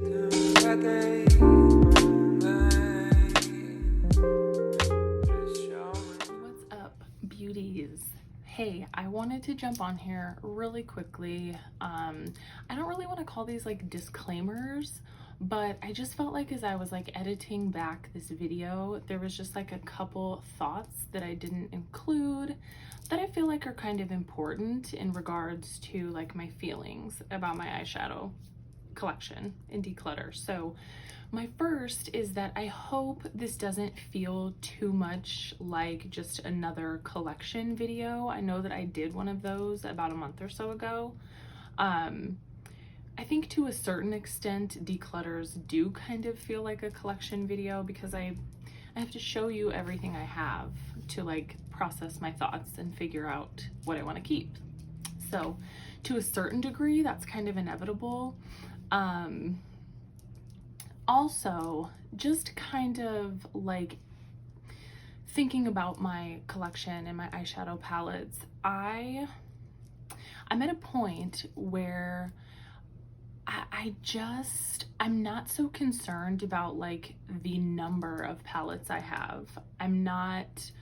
What's up, beauties? Hey, I wanted to jump on here really quickly. I don't really want to call these like disclaimers, but I just felt like as I was like editing back this video, there was just like a couple thoughts that I didn't include that I feel like are kind of important in regards to like my feelings about my eyeshadow collection and declutter. So my first is that I hope this doesn't feel too much like just another collection video. I know that I did one of those about a month or so ago. I think to a certain extent, declutters do kind of feel like a collection video because I have to show you everything I have to like process my thoughts and figure out what I want to keep. So to a certain degree, that's kind of inevitable. Also, just kind of like thinking about my collection and my eyeshadow palettes, I'm at a point where I'm not so concerned about like the number of palettes I have. I'm not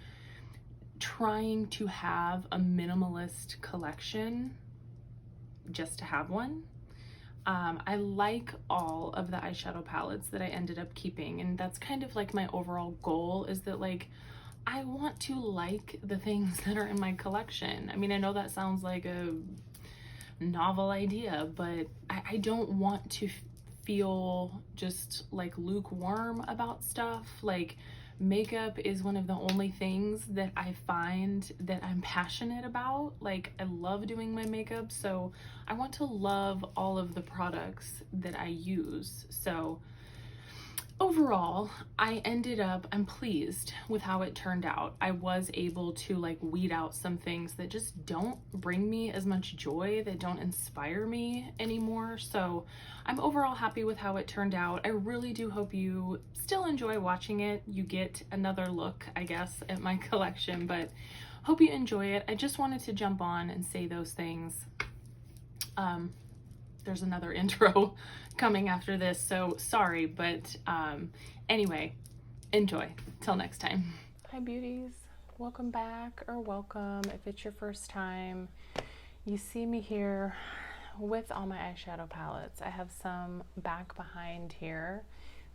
trying to have a minimalist collection just to have one. I like all of the eyeshadow palettes that I ended up keeping, and that's kind of like my overall goal, is that like I want to like the things that are in my collection. I mean, I know that sounds like a novel idea, but I don't want to feel just like lukewarm about stuff. Like makeup is one of the only things that I find that I'm passionate about. Like I love doing my makeup, so I want to love all of the products that I use. So overall, I'm pleased with how it turned out. I was able to like weed out some things that just don't bring me as much joy, that don't inspire me anymore. So I'm overall happy with how it turned out. I really do hope you still enjoy watching it. You get another look, I guess, at my collection, but hope you enjoy it. I just wanted to jump on and say those things. There's another intro coming after this, so sorry, but anyway, enjoy. Till next time. Hi beauties, welcome back, or welcome if it's your first time. You see me here with all my eyeshadow palettes. I have some back behind here.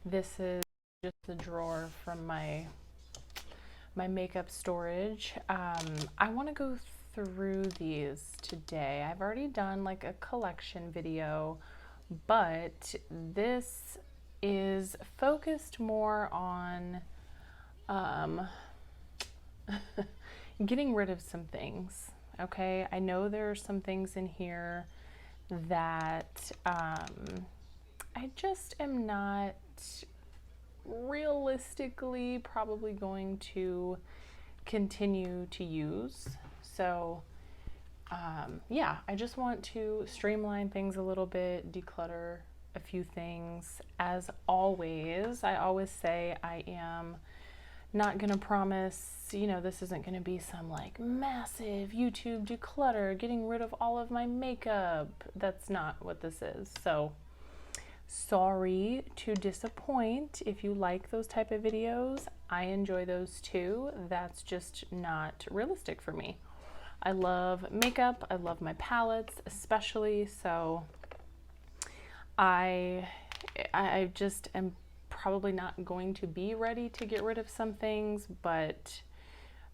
This is just the drawer from my makeup storage. I want to go through these today. I've already done like a collection video, but this is focused more on getting rid of some things. Okay, I know there are some things in here that I just am not realistically probably going to continue to use. So yeah, I just want to streamline things a little bit, declutter a few things. As always, I always say I am not gonna promise, you know, this isn't gonna be some like massive YouTube declutter, getting rid of all of my makeup. That's not what this is. So sorry to disappoint. If you like those type of videos, I enjoy those too. That's just not realistic for me. I love makeup, I love my palettes especially, so I just am probably not going to be ready to get rid of some things, but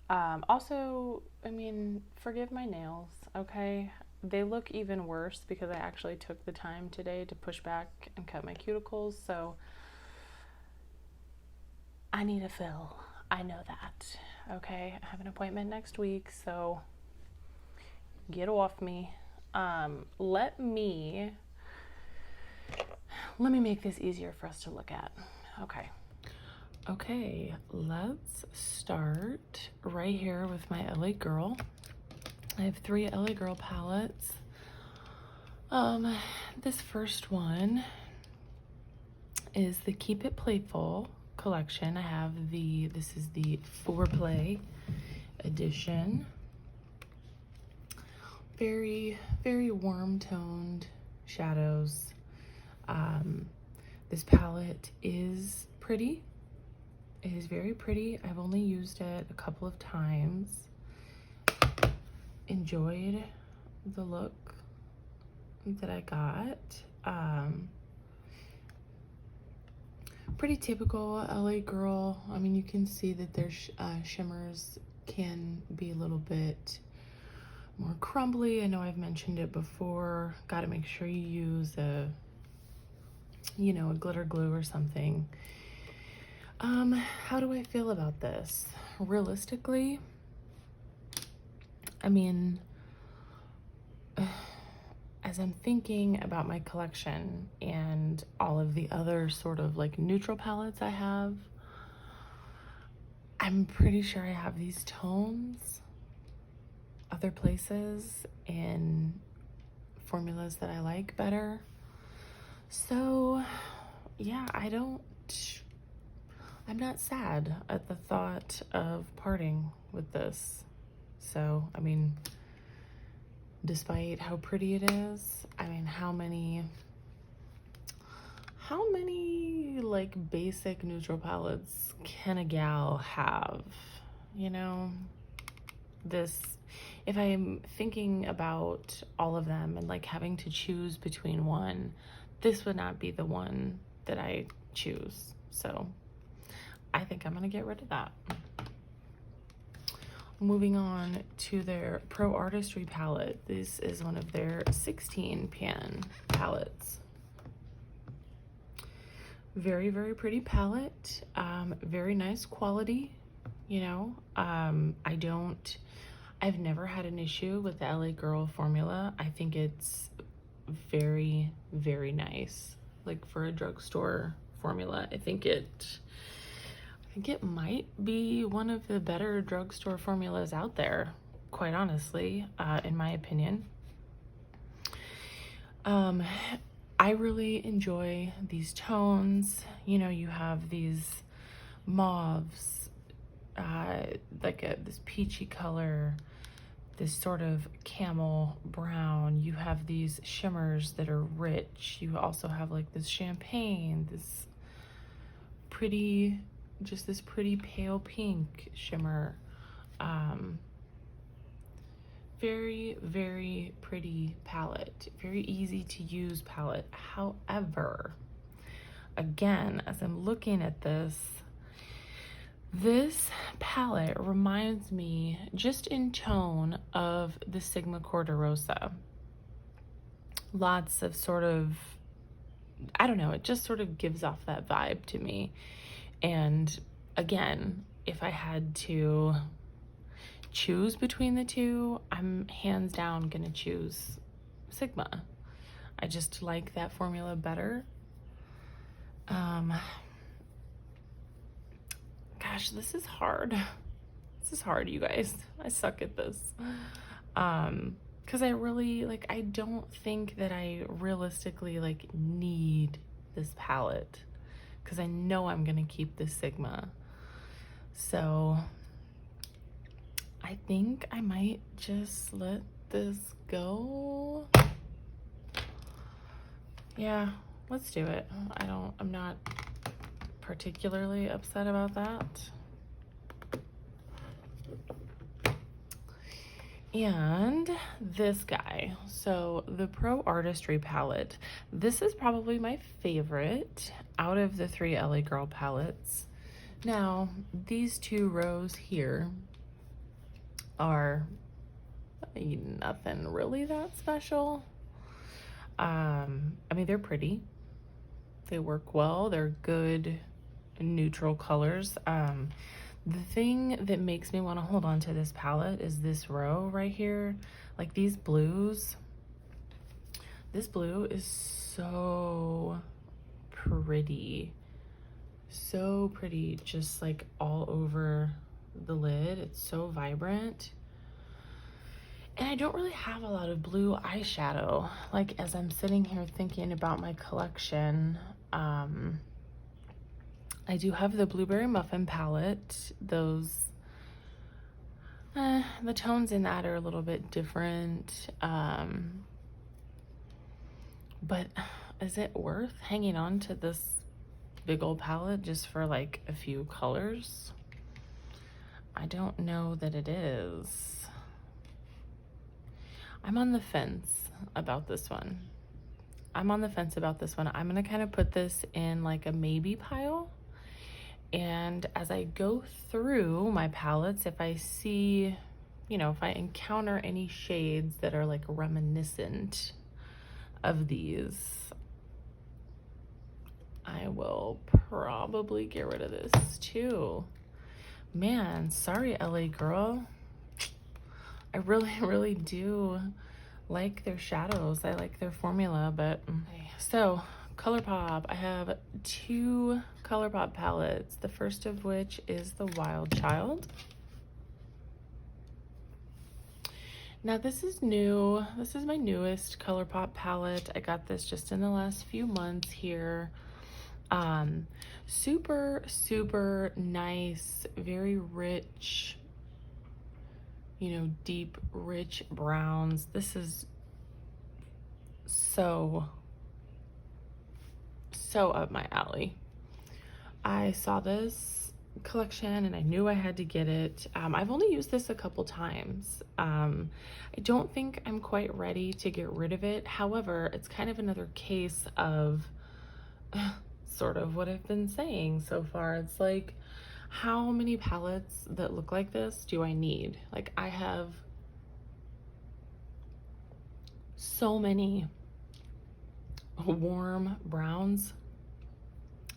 also, I mean, forgive my nails, okay? They look even worse because I actually took the time today to push back and cut my cuticles, so I need a fill. I know that, okay? I have an appointment next week, so get off me. Let me make this easier for us to look at. Okay, let's start right here with my LA Girl. I have 3 LA Girl palettes. This first one is the Keep It Playful collection. I have this is the Foreplay edition. Very, very warm toned shadows. This palette is pretty. It is very pretty. I've only used it a couple of times. Enjoyed the look that I got. Pretty typical LA girl. I mean, you can see that their shimmers can be a little bit more crumbly. I know I've mentioned it before. Got to make sure you use a glitter glue or something. How do I feel about this? Realistically, I mean, as I'm thinking about my collection and all of the other sort of like neutral palettes I have, I'm pretty sure I have these tones other places in formulas that I like better. So yeah, I'm not sad at the thought of parting with this. So, I mean, despite how pretty it is, I mean, how many like basic neutral palettes can a gal have? You know, this, if I'm thinking about all of them and like having to choose between one, this would not be the one that I choose. So I think I'm gonna get rid of that. Moving on to their Pro Artistry palette. This is one of their 16 pan palettes. Very, very pretty palette. Very nice quality, you know. I've never had an issue with the LA Girl formula. I think it's very, very nice. Like for a drugstore formula, I think it might be one of the better drugstore formulas out there, quite honestly, in my opinion. I really enjoy these tones. You know, you have these mauves, like this peachy color, this sort of camel brown. You have these shimmers that are rich. You also have like this champagne, this pretty, just this pretty pale pink shimmer. Very, very pretty palette. Very easy to use palette. However, again, as I'm looking at this palette reminds me, just in tone, of the Sigma Corderosa. Lots of sort of, I don't know, it just sort of gives off that vibe to me. And again, if I had to choose between the two, I'm hands down gonna choose Sigma. I just like that formula better. Gosh, this is hard. This is hard, you guys. I suck at this. Because I really, like, I don't think that I realistically, like, need this palette. Because I know I'm gonna keep this Sigma. So I think I might just let this go. Yeah, let's do it. I'm not particularly upset about that. And this guy, so the Pro Artistry palette, this is probably my favorite out of the 3 LA Girl palettes. Now, these 2 rows here are nothing really that special. I mean, they're pretty. They work well. They're good neutral colors. The thing that makes me want to hold on to this palette is this row right here. Like these blues. This blue is so pretty. So pretty, just like all over the lid. It's so vibrant. And I don't really have a lot of blue eyeshadow. Like as I'm sitting here thinking about my collection, I do have the Blueberry Muffin palette. Those, the tones in that are a little bit different. But is it worth hanging on to this big old palette just for like a few colors. I don't know that it is. I'm on the fence about this one. I'm gonna kind of put this in like a maybe pile. And as I go through my palettes, if I see, you know, if I encounter any shades that are like reminiscent of these, I will probably get rid of this too. Man, sorry, Ellie girl. I really do like their shadows. I like their formula, but okay. So Colourpop, I have 2 Colourpop palettes. The first of which is the Wild Child. Now this is new. This is my newest Colourpop palette. I got this just in the last few months here. Super nice, very rich, you know, deep, rich browns. This is so up my alley. I saw this collection and I knew I had to get it. I've only used this a couple times. I don't think I'm quite ready to get rid of it. However, it's kind of another case of sort of what I've been saying so far. It's like, how many palettes that look like this do I need? Like, I have so many warm browns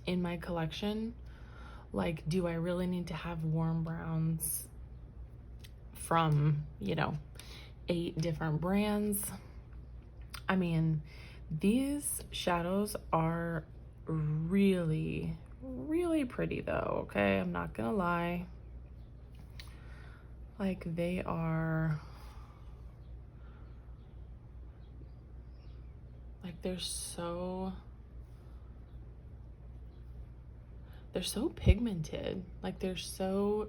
in my collection. Like, do I really need to have warm browns from, you know, 8 different brands? I mean, these shadows are really pretty though, okay? I'm not gonna lie. Like, they are like, they're so pigmented. Like, they're so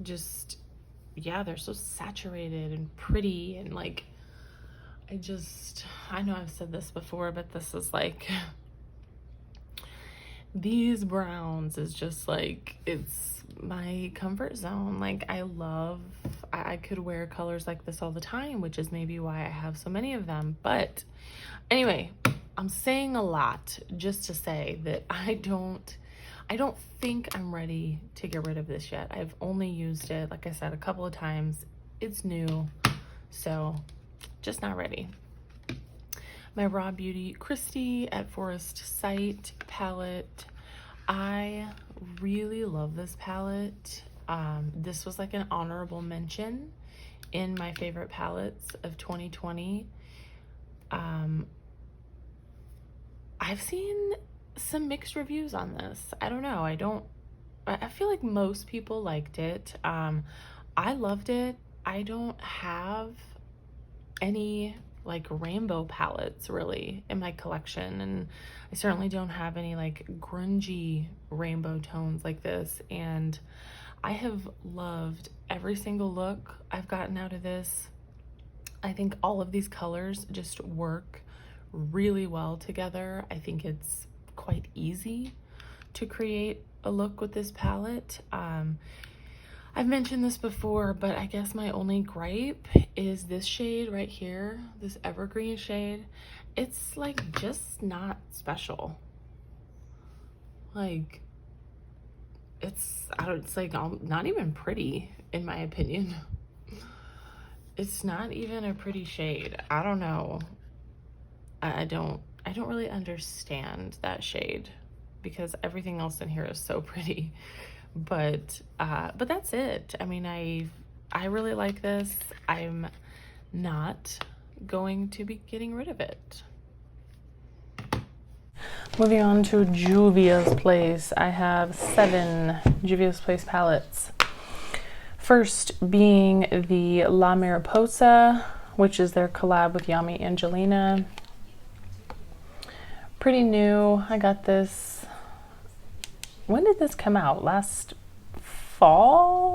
just, yeah, they're so saturated and pretty. And like, I know I've said this before, but this is like, these browns is just like, it's my comfort zone. Like, I could wear colors like this all the time, which is maybe why I have so many of them. But anyway, I'm saying a lot just to say that I don't think I'm ready to get rid of this yet. I've only used it, like I said, a couple of times. It's new, so just not ready. My Raw Beauty Christie at Forest Sight palette. I really love this palette. This was like an honorable mention in my favorite palettes of 2020. I've seen some mixed reviews on this. I don't know. I feel like most people liked it. I loved it. I don't have any like rainbow palettes really in my collection, and I certainly don't have any like grungy rainbow tones like this, and I have loved every single look I've gotten out of this. I think all of these colors just work really well together. I think it's quite easy to create a look with this palette. I've mentioned this before, but I guess my only gripe is this shade right here, this evergreen shade. It's like just not special. Like, it's like not even pretty in my opinion. It's not even a pretty shade. I don't know. I don't really understand that shade because everything else in here is so pretty. But that's it. I mean, I really like this. I'm not going to be getting rid of it. Moving on to Juvia's Place. I have 7 Juvia's Place palettes. First being the La Mariposa, which is their collab with Yami Angelina. Pretty new. I got this. When did this come out? Last fall/winter?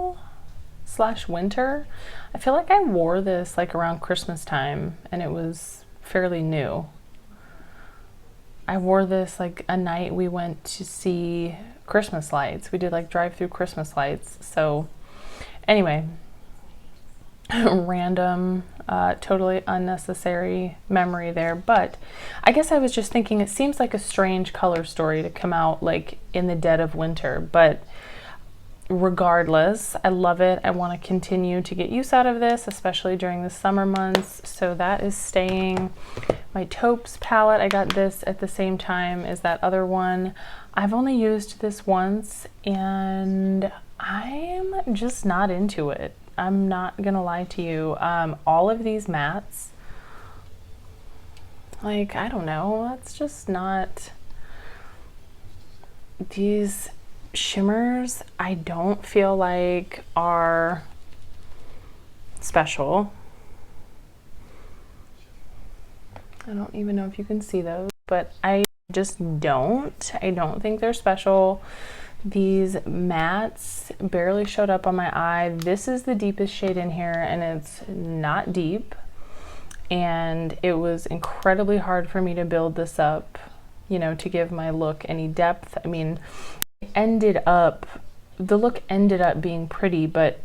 I feel like I wore this like around Christmas time and it was fairly new. I wore this like a night we went to see Christmas lights. We did like drive-through Christmas lights. So anyway, random, totally unnecessary memory there. But I guess I was just thinking it seems like a strange color story to come out like in the dead of winter, but regardless, I love it. I want to continue to get use out of this, especially during the summer months. So that is staying. My Taupe's palette, I got this at the same time as that other one. I've only used this once and I'm just not into it. I'm not gonna lie to you. All of these mattes, like, I don't know, that's just not, these shimmers I don't feel like are special. I don't even know if you can see those, but I don't think they're special. These mattes barely showed up on my eye. This is the deepest shade in here and it's not deep. And it was incredibly hard for me to build this up, you know, to give my look any depth. I mean, the look ended up being pretty, but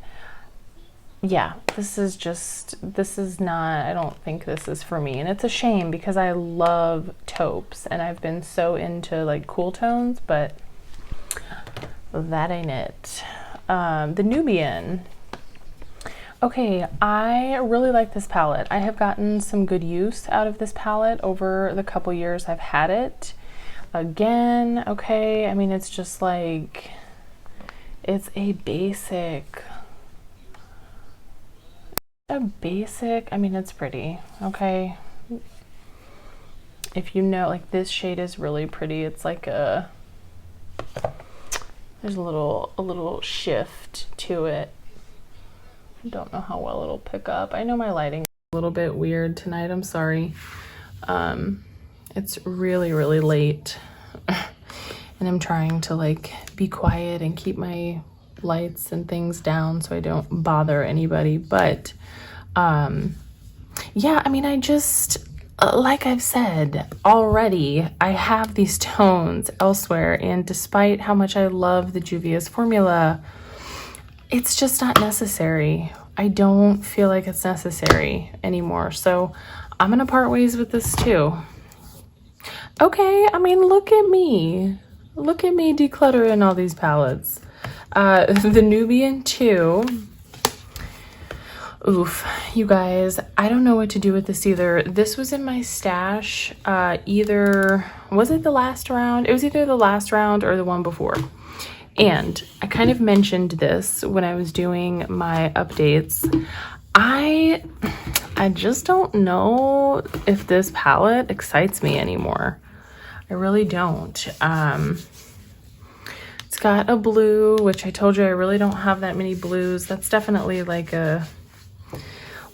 yeah, this is not, I don't think this is for me. And it's a shame because I love taupes and I've been so into like cool tones, but that ain't it. The Nubian. Okay, I really like this palette. I have gotten some good use out of this palette over the couple years I've had it. Again, okay, I mean, it's just like, it's a basic, I mean, it's pretty, okay. If you know, like this shade is really pretty. It's like there's a little shift to it. I don't know how well it'll pick up. I know my lighting is a little bit weird tonight, I'm sorry. It's really, really late and I'm trying to like be quiet and keep my lights and things down so I don't bother anybody. But yeah, I mean, I just, like I've said already, I have these tones elsewhere, and despite how much I love the Juvia's formula, it's just not necessary. I don't feel like it's necessary anymore. So I'm gonna part ways with this too. Okay, I mean, look at me decluttering all these palettes. The Nubian too. Oof, you guys, I don't know what to do with this either. This was in my stash, was it the last round? It was either the last round or the one before. And I kind of mentioned this when I was doing my updates. I just don't know if this palette excites me anymore. I really don't. It's got a blue, which I told you I really don't have that many blues. That's definitely like a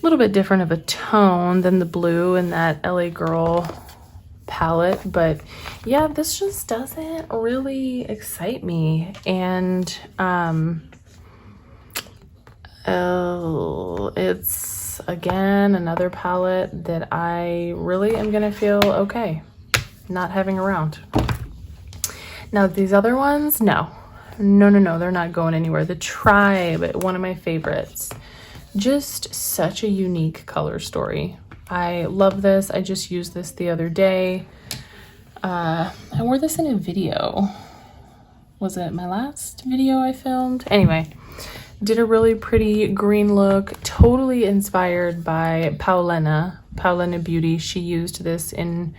little bit different of a tone than the blue in that LA Girl palette. But yeah, this just doesn't really excite me. And it's again another palette that I really am gonna feel okay not having around. Now these other ones, no, they're not going anywhere. The Tribe, one of my favorites. Just such a unique color story. I love this. I just used this the other day. I wore this in a video. Was it my last video I filmed? Anyway, did a really pretty green look, totally inspired by Pawlena Beauty. She used this in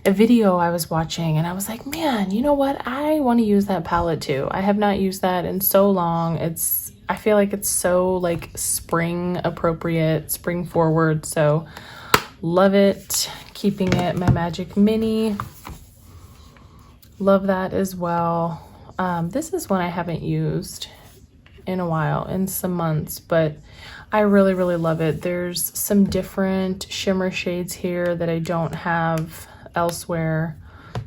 a video I was watching and I was like, man, you know what? I want to use that palette too. I have not used that in so long. I feel like it's so like spring appropriate, spring forward. So love it. Keeping it my Magic Mini. Love that as well. This is one I haven't used in a while, in some months, but I really, really love it. There's some different shimmer shades here that I don't have elsewhere.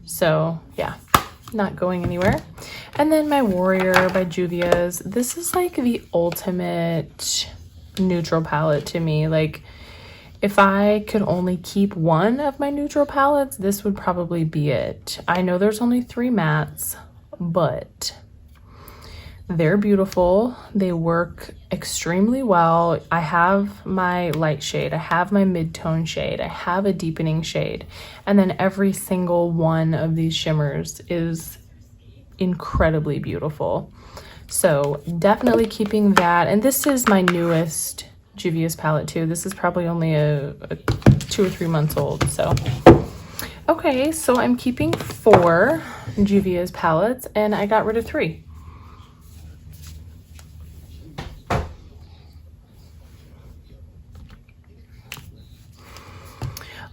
So yeah, not going anywhere. And then my Warrior by Juvia's. This is like the ultimate neutral palette to me. Like, If I could only keep one of my neutral palettes, this would probably be it. I know there's only 3 mattes, but they're beautiful. They work extremely well. I have my light shade, I have my mid-tone shade, I have a deepening shade, and then every single one of these shimmers is incredibly beautiful. So definitely keeping that. And this is my newest Juvia's palette too. This is probably only a 2 or 3 months old. So okay, so I'm keeping 4 Juvia's palettes and I got rid of 3.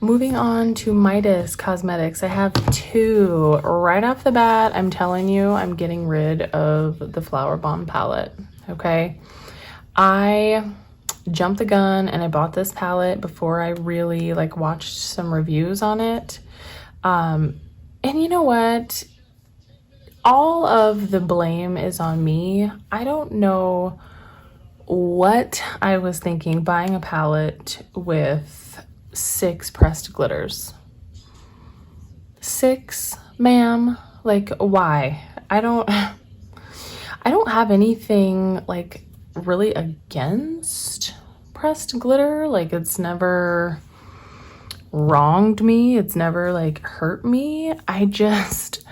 Moving on to Midas Cosmetics, I have 2. Right off the bat, I'm telling you, I'm getting rid of the Flowerbomb palette, okay? I jumped the gun and I bought this palette before I really like watched some reviews on it. And you know what? All of the blame is on me. I don't know what I was thinking buying a palette with 6 pressed glitters. 6, ma'am? Like, why? I don't have anything like really against pressed glitter. Like, it's never wronged me, it's never like hurt me. I just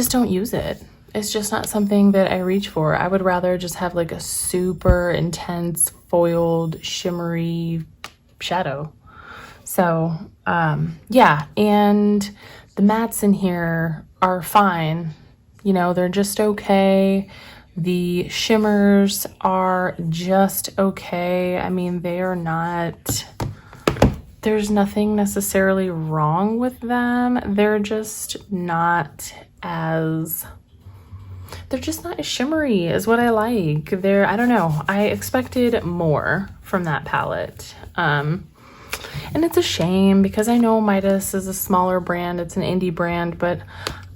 don't use it. It's just not something that I reach for. I would rather just have like a super intense foiled shimmery shadow. So yeah, and the mattes in here are fine, you know, they're just okay. The shimmers are just okay. I mean, they are not, there's nothing necessarily wrong with them. They're just not as shimmery as what I like. I don't know. I expected more from that palette. And it's a shame because I know Midas is a smaller brand. It's an indie brand, but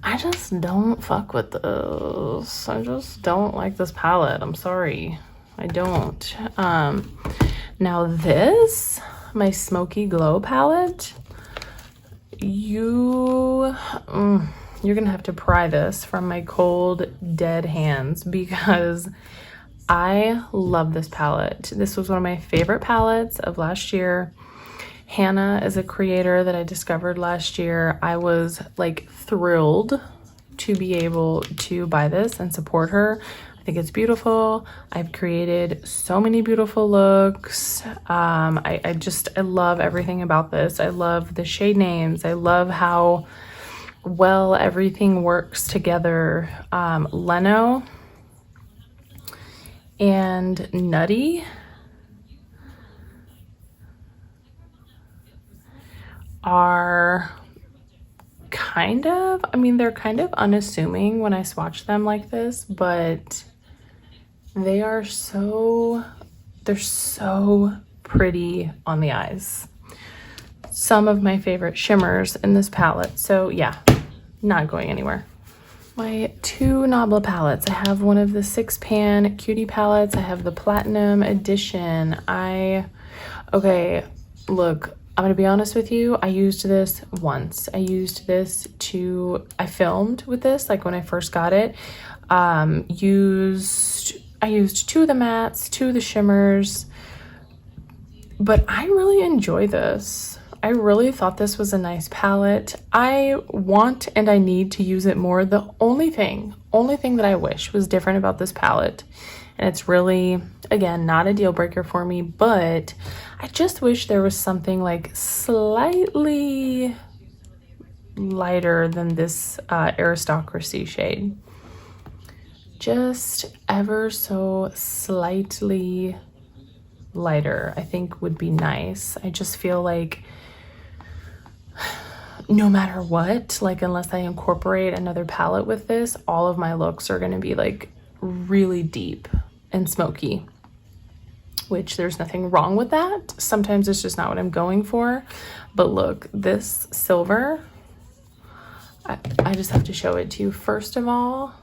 I just don't fuck with this. I just don't like this palette. I'm sorry. I don't. Now this, my Smoky Glow palette, you're gonna have to pry this from my cold, dead hands because I love this palette. This was one of my favorite palettes of last year. Hannah is a creator that I discovered last year. I was like thrilled to be able to buy this and support her. I think it's beautiful. I've created so many beautiful looks. I love everything about this. I love the shade names. I love how well everything works together. Leno and Nutty are kind of, I mean, they're kind of unassuming when I swatch them like this, but they're so pretty on the eyes. Some of my favorite shimmers in this palette. So yeah, not going anywhere. My 2 Nabla palettes. I have one of the 6-pan Cutie palettes. I have the Platinum Edition. Okay, look, I'm gonna be honest with you. I used this once. I filmed with this, like when I first got it. I used 2 of the mattes, 2 of the shimmers, but I really enjoy this. I really thought this was a nice palette. I want and I need to use it more. The only thing that I wish was different about this palette, and it's really, again, not a deal breaker for me, but I just wish there was something like slightly lighter than this Aristocracy shade. Just ever so slightly lighter, I think would be nice. I just feel like no matter what, like unless I incorporate another palette with this, all of my looks are gonna be like really deep and smoky, which there's nothing wrong with that. Sometimes it's just not what I'm going for. But look, this silver, I just have to show it to you. First of all,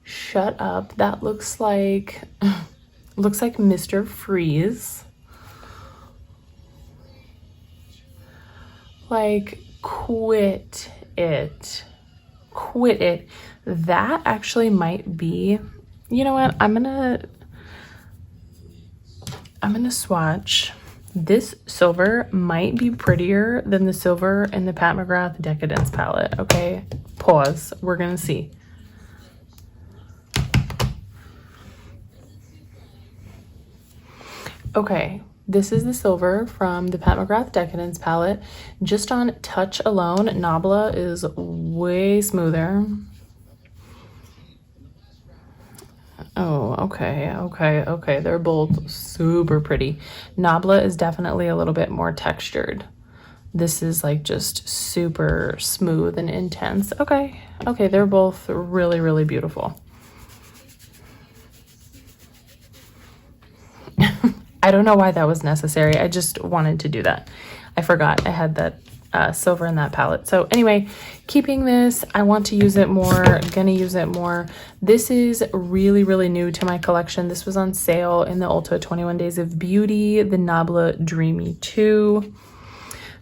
shut up. That looks like Mr. Freeze. Like, quit it. Quit it. That actually might be, you know what? I'm gonna swatch. This silver might be prettier than the silver in the Pat McGrath Decadence palette. Okay, pause. We're gonna see. Okay, this is the silver from the Pat McGrath Decadence palette. Just on touch alone, Nabla is way smoother. Oh, okay. They're both super pretty. Nabla is definitely a little bit more textured. This is like just super smooth and intense. Okay, they're both really, really beautiful. I don't know why that was necessary. I just wanted to do that. I forgot I had that silver in that palette. So anyway, keeping this, I want to use it more, gonna use it more. This is really, really new to my collection. This was on sale in the Ulta 21 Days of Beauty, the Nabla Dreamy 2.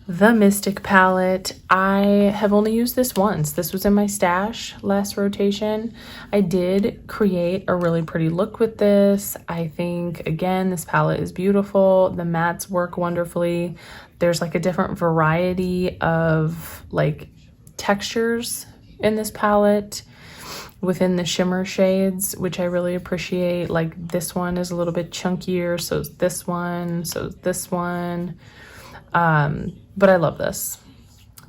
The Mystic palette, I have only used this once. This was in my stash last rotation. I did create a really pretty look with this. I think, again, this palette is beautiful. The mattes work wonderfully. There's like a different variety of like textures in this palette within the shimmer shades, which I really appreciate. Like this one is a little bit chunkier, so is this one, so is this one. But I love this.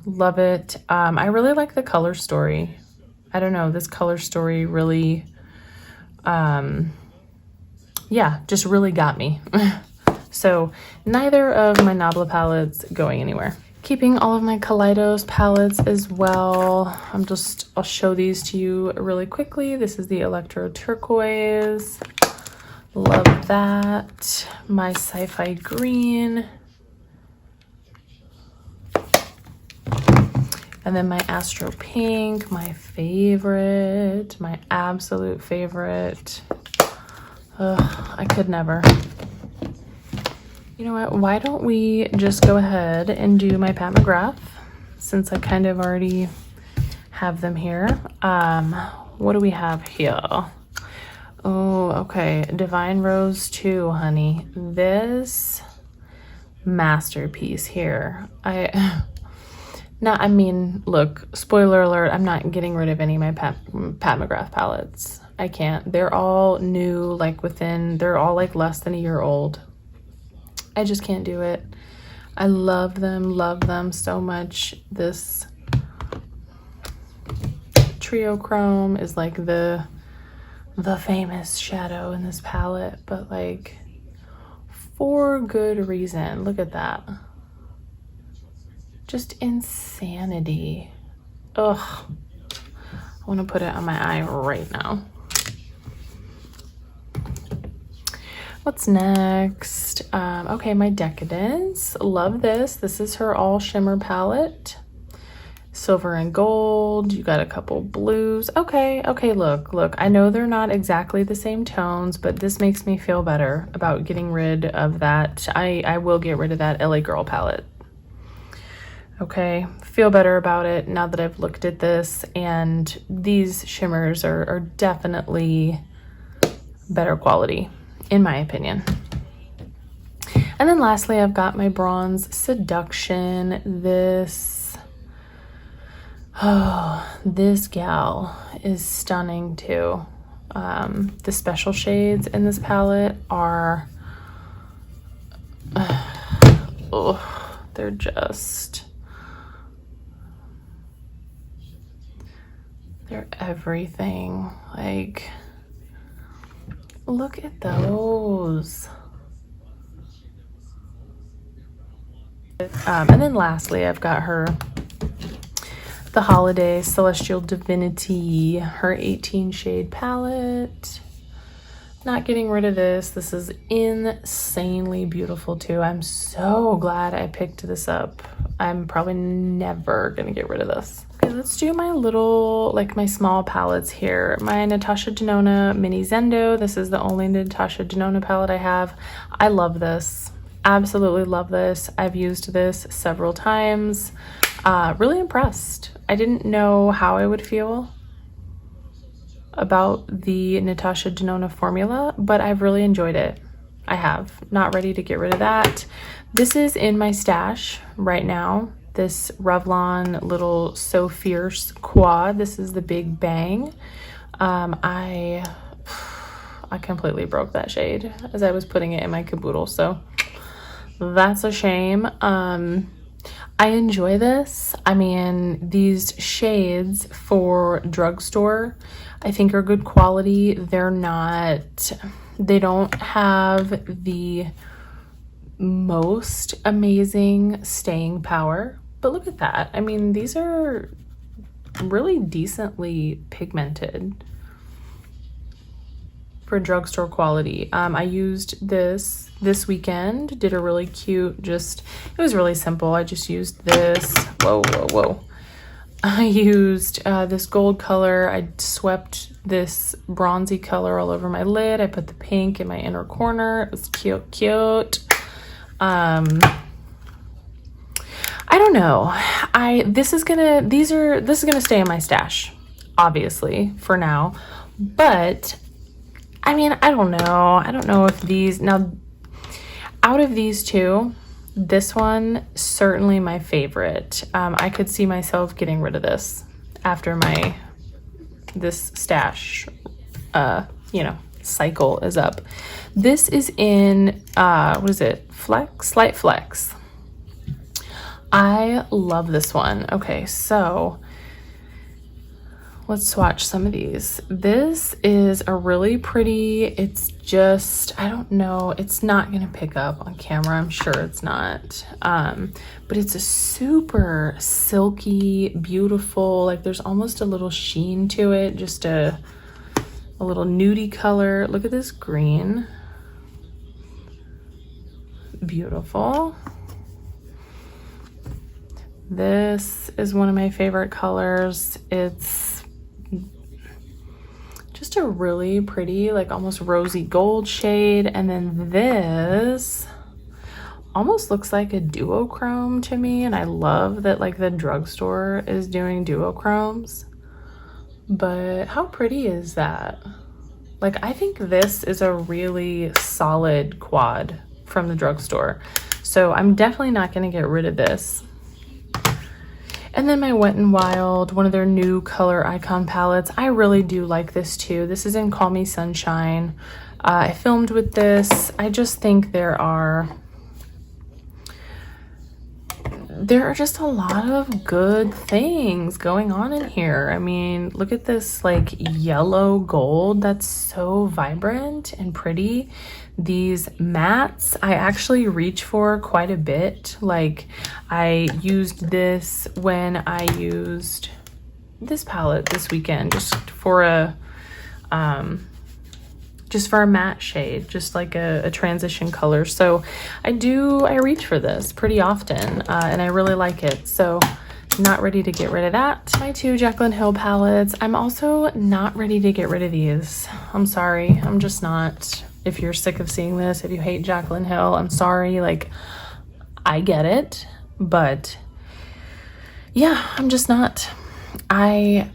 Love it. I really like the color story. I don't know, this color story really, yeah, just really got me. So neither of my Nabla palettes going anywhere. Keeping all of my Kaleidos palettes as well. I'll show these to you really quickly. This is the Electro Turquoise. Love that. My Sci-Fi Green. And then my Astro Pink, my favorite, my absolute favorite. I could never. You know what? Why don't we just go ahead and do my Pat McGrath, since I kind of already have them here. What do we have here? Oh, okay. Divine Rose 2, honey. This masterpiece here. I mean, look, spoiler alert, I'm not getting rid of any of my Pat McGrath palettes. I can't. They're all new, like they're all like less than a year old. I just can't do it. I love them so much. This Trio Chrome is like the famous shadow in this palette, but like for good reason. Look at that. Just insanity. Ugh. I want to put it on my eye right now. What's next? Okay, my Decadence. Love this. This is her all shimmer palette. Silver and gold. You got a couple blues. Okay, look. I know they're not exactly the same tones, but this makes me feel better about getting rid of that. I will get rid of that LA Girl palette. Okay, feel better about it now that I've looked at this, and these shimmers are definitely better quality, in my opinion. And then lastly, I've got my bronze Seduction. This gal is stunning too. The special shades in this palette are, they're just, they're everything. Like, look at those. And then lastly, I've got her the Holiday Celestial Divinity, her 18 shade palette. Not getting rid of this. This is insanely beautiful too. I'm so glad I picked this up. I'm probably never gonna get rid of this. Okay, let's do my little, like my small palettes here. My Natasha Denona Mini Zendo. This is the only Natasha Denona palette I have. I love this. Absolutely love this. I've used this several times. Really impressed. I didn't know how I would feel about the Natasha Denona formula, but I've really enjoyed it. I have. Not ready to get rid of that. This is in my stash right now. This Revlon little So Fierce quad. This is the Big Bang. I completely broke that shade as I was putting it in my caboodle, so that's a shame. I enjoy this. I mean, these shades for drugstore, I think are good quality. They don't have the most amazing staying power, but look at that. I mean, these are really decently pigmented for drugstore quality. I used this weekend, did a really cute, it was really simple. I just used this, whoa. I used this gold color. I swept this bronzy color all over my lid. I put the pink in my inner corner. It was cute. I don't know. This is gonna stay in my stash, obviously, for now. But I mean, I don't know. I don't know if now out of these two, this one certainly my favorite. I could see myself getting rid of this after this stash cycle is up. This is in what is it? Light Flex. I love this one. Okay, so let's swatch some of these. This is a really pretty, it's just, I don't know, it's not gonna pick up on camera, I'm sure it's not, but it's a super silky, beautiful, like there's almost a little sheen to it, just a little nudie color. Look at this green. Beautiful. This is one of my favorite colors. It's just a really pretty, like almost rosy gold shade. And then this almost looks like a duochrome to me. And I love that like the drugstore is doing duochromes. But how pretty is that? Like, I think this is a really solid quad from the drugstore. So I'm definitely not gonna get rid of this. And then my Wet n Wild, one of their new color icon palettes. I really do like this too. This is in Call Me Sunshine. I filmed with this. I just think there are just a lot of good things going on in here. I mean, look at this like yellow gold. That's so vibrant and pretty. These mattes, I actually reach for quite a bit. Like I used this when I used this palette this weekend, just for a matte shade, just like a transition color. So I reach for this pretty often, and I really like it. So not ready to get rid of that. My two Jaclyn Hill palettes. I'm also not ready to get rid of these. I'm sorry. I'm just not. If you're sick of seeing this, if you hate Jaclyn Hill, I'm sorry. Like, I get it, but yeah, I'm just not. I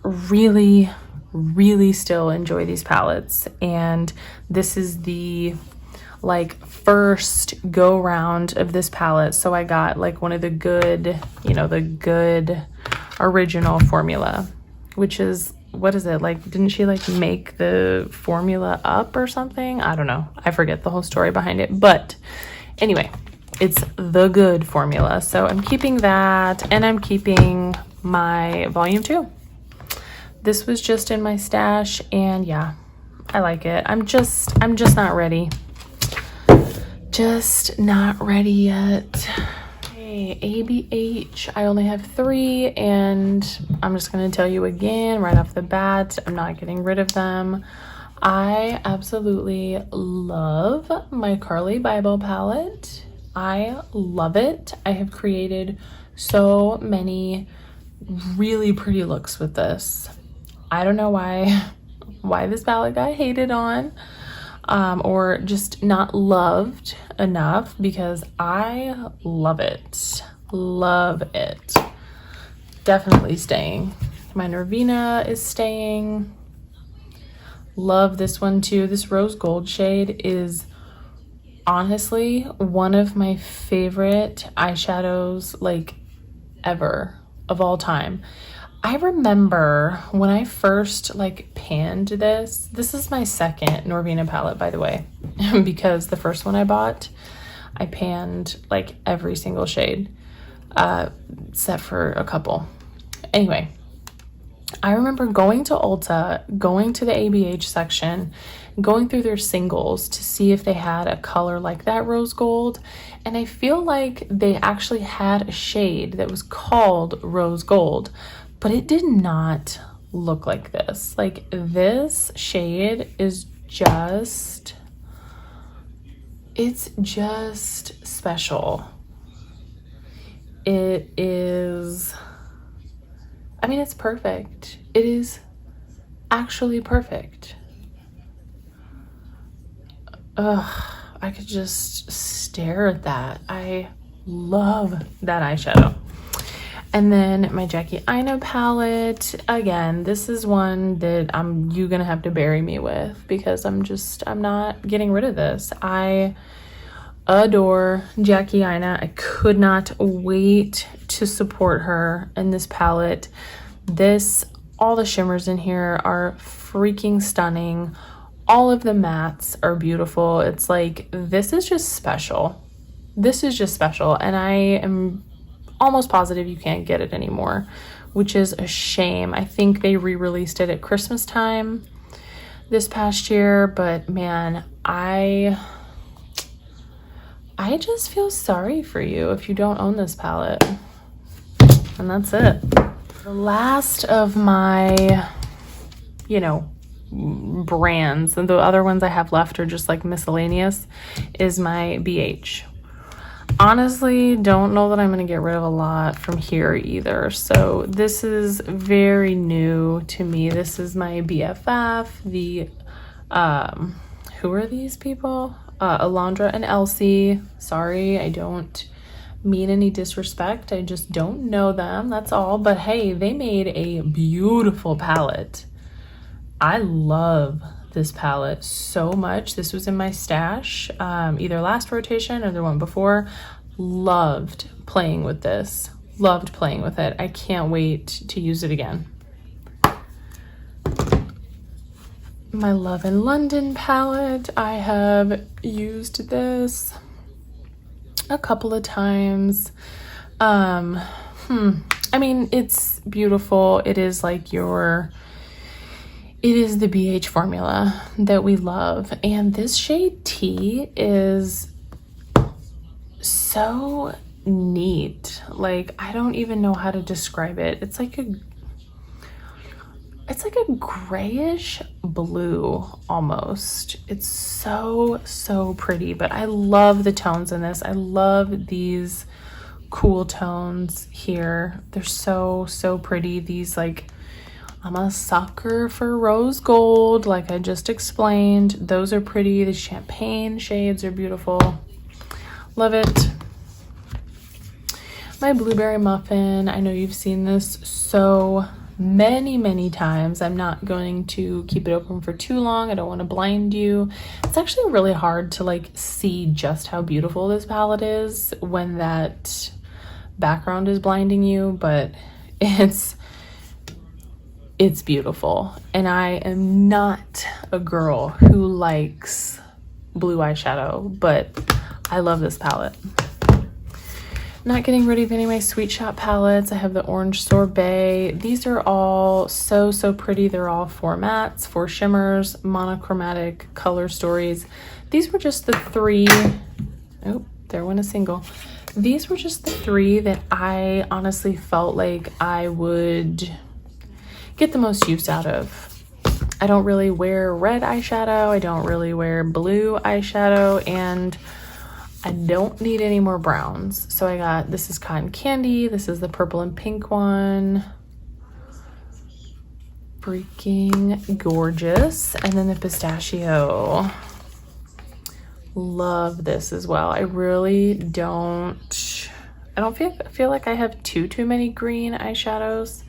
really still enjoy these palettes, and this is the like first go round of this palette. So I got like one of the good, the good original formula, which is, what is it, like, didn't she like make the formula up or something? I don't know, I forget the whole story behind it, but anyway, it's the good formula. So I'm keeping that, and I'm keeping my volume 2. This was just in my stash, and yeah, I like it. I'm just not ready. Just not ready yet. Okay, ABH, I only have 3, and I'm just gonna tell you again right off the bat, I'm not getting rid of them. I absolutely love my Carly Bible palette. I love it. I have created so many really pretty looks with this. I don't know why this palette got hated on. or just not loved enough, because I love it. Love it. Definitely staying. My Nervina is staying. Love this one too. This rose gold shade is honestly one of my favorite eyeshadows like ever, of all time. I remember when I first like panned this is my second Norvina palette, by the way, because the first one I bought, I panned like every single shade, except for a couple. Anyway, I remember going to Ulta, going to the ABH section, going through their singles to see if they had a color like that rose gold. And I feel like they actually had a shade that was called rose gold, but it did not look like this. Like, this shade is just, it's just special. It is, I mean, it's perfect. It is actually perfect. Ugh, I could just stare at that. I love that eyeshadow. And then my Jaclyn palette. Again, this is one that you're gonna have to bury me with, because I'm not getting rid of this. I adore Jaclyn. I could not wait to support her in this palette. All the shimmers in here are freaking stunning. All of the mattes are beautiful. It's like, this is just special. This is just special. And I am almost positive you can't get it anymore, which is a shame. I think they re-released it at Christmas time this past year, but man, I just feel sorry for you if you don't own this palette. And that's it. The last of my, brands, and the other ones I have left are just like miscellaneous, is my BH. Honestly, don't know that I'm going to get rid of a lot from here either. So this is very new to me. This is my BFF, who are these people? Alondra and Elsie. Sorry, I don't mean any disrespect. I just don't know them, that's all. But hey, they made a beautiful palette. I love this palette so much. This was in my stash, either last rotation or the one before. Loved playing with this. Loved playing with it. I can't wait to use it again. My Love in London palette. I have used this a couple of times. I mean, it's beautiful. It is like it is the BH formula that we love. And this shade T is so neat. Like, I don't even know how to describe it. It's like a grayish blue almost. It's so pretty, but I love the tones in this. I love these cool tones here. They're so pretty. These, like, I'm a sucker for rose gold, like I just explained. Those are pretty. The champagne shades are beautiful. Love it. My blueberry muffin. I know you've seen this so many times. I'm not going to keep it open for too long. I don't want to blind you. It's actually really hard to like see just how beautiful this palette is when that background is blinding you, but it's beautiful. And I am not a girl who likes blue eyeshadow, but I love this palette. Not getting rid of any of my Sweet Shop palettes. I have the Orange Sorbet. These are all so pretty. They're all 4 mattes, 4 shimmers, monochromatic color stories. These were just the 3. Oh, there went a single. These were just the 3 that I honestly felt like I would get the most use out of. I don't really wear red eyeshadow. I don't really wear blue eyeshadow, and I don't need any more browns. So I got, this is Cotton Candy. This is the purple and pink one. Freaking gorgeous. And then the pistachio. love this as well. I really I don't feel like I have too many green eyeshadows,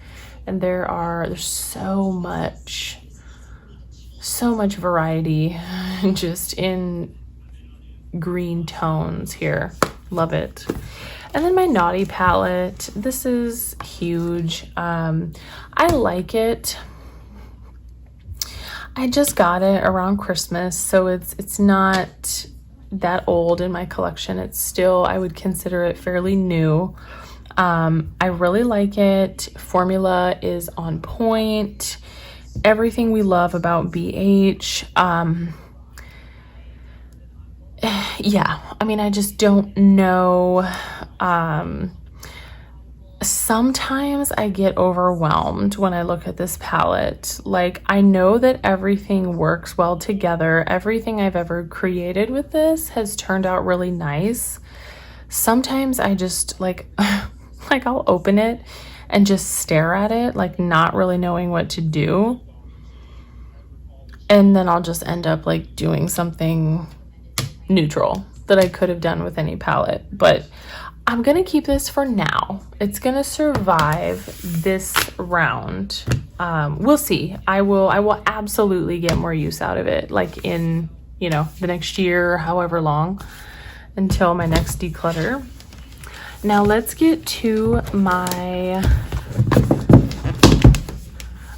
and there's so much variety just in green tones here. Love it. And then my Naughty palette, this is huge. I like it. I just got it around Christmas, so it's not that old in my collection. It's still, I would consider it fairly new. I really like it. Formula is on point. Everything we love about BH. Yeah, I mean, I just don't know. Sometimes I get overwhelmed when I look at this palette. Like, I know that everything works well together. Everything I've ever created with this has turned out really nice. Sometimes I just like I'll open it and just stare at it, like not really knowing what to do. And then I'll just end up like doing something neutral that I could have done with any palette. But I'm gonna keep this for now. It's gonna survive this round. We'll see. I will absolutely get more use out of it, like in, you know, the next year, however long, until my next declutter. Now let's get to my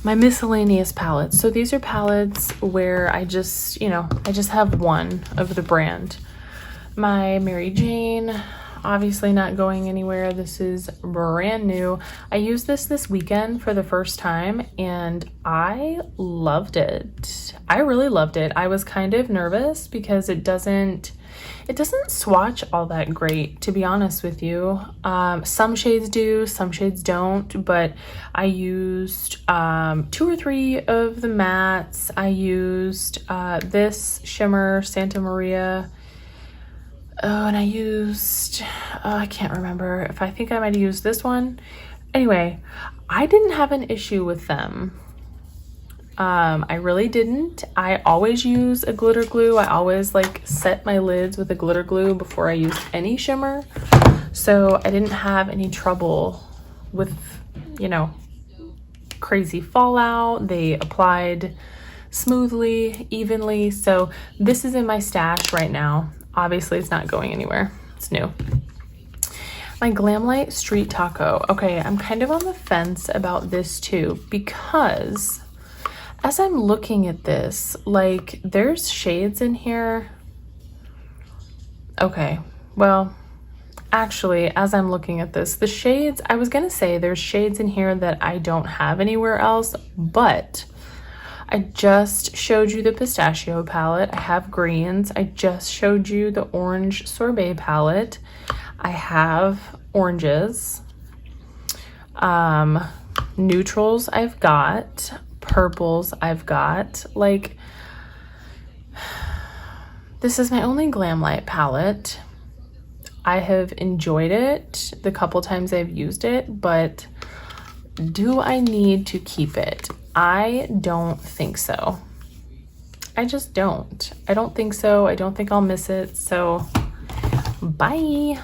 miscellaneous palettes. So these are palettes where I just have one of the brand. My Mary Jane, obviously not going anywhere. This is brand new. I used this weekend for the first time and I loved it. I really loved it. I was kind of nervous because it doesn't swatch all that great, to be honest with you. Some shades do, some shades don't, but I used 2 or 3 of the mattes. I used this shimmer, Santa Maria. Oh, and I used, I can't remember if I think I might have used this one. Anyway, I didn't have an issue with them. I really didn't. I always use a glitter glue. I always like set my lids with a glitter glue before I use any shimmer. So I didn't have any trouble with, you know, crazy fallout. They applied smoothly, evenly. So this is in my stash right now. Obviously it's not going anywhere. It's new. My Glamlight Street Taco. Okay, I'm kind of on the fence about this too, because as I'm looking at this, like there's shades in here. Okay, well, actually, as I'm looking at this, the shades, I was gonna say there's shades in here that I don't have anywhere else, but I just showed you the pistachio palette. I have greens. I just showed you the orange sorbet palette. I have oranges. Neutrals I've got. Purples I've got. Like, this is my only Glamlight palette. I have enjoyed it the couple times I've used it, but do I need to keep it? I don't think so. I just don't. I don't think so. I don't think I'll miss it. So bye.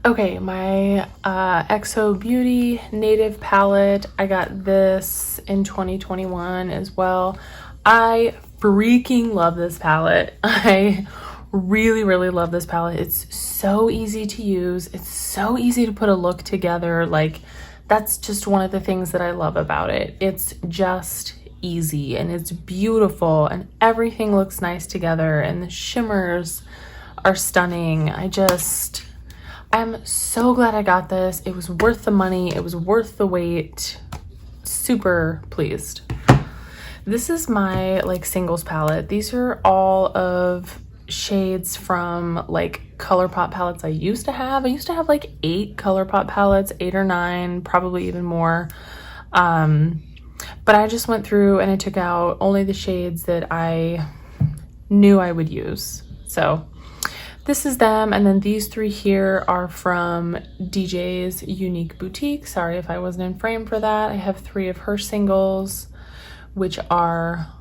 Okay, my XO Beauty Native palette. I got this in 2021 as well. I freaking love this palette. I really love this palette. It's so easy to use. It's so easy to put a look together. Like, that's just one of the things that I love about it. It's just easy and it's beautiful and everything looks nice together and the shimmers are stunning. I'm so glad I got this. It was worth the money. It was worth the wait. Super pleased. This is my like singles palette. These are all of shades from like Colourpop palettes I used to have. I used to have like 8 Colourpop palettes, 8 or 9, probably even more. But I just went through and I took out only the shades that I knew I would use. So this is them. And then these 3 here are from DJ's Unique Boutique. Sorry if I wasn't in frame for that. I have 3 of her singles, which are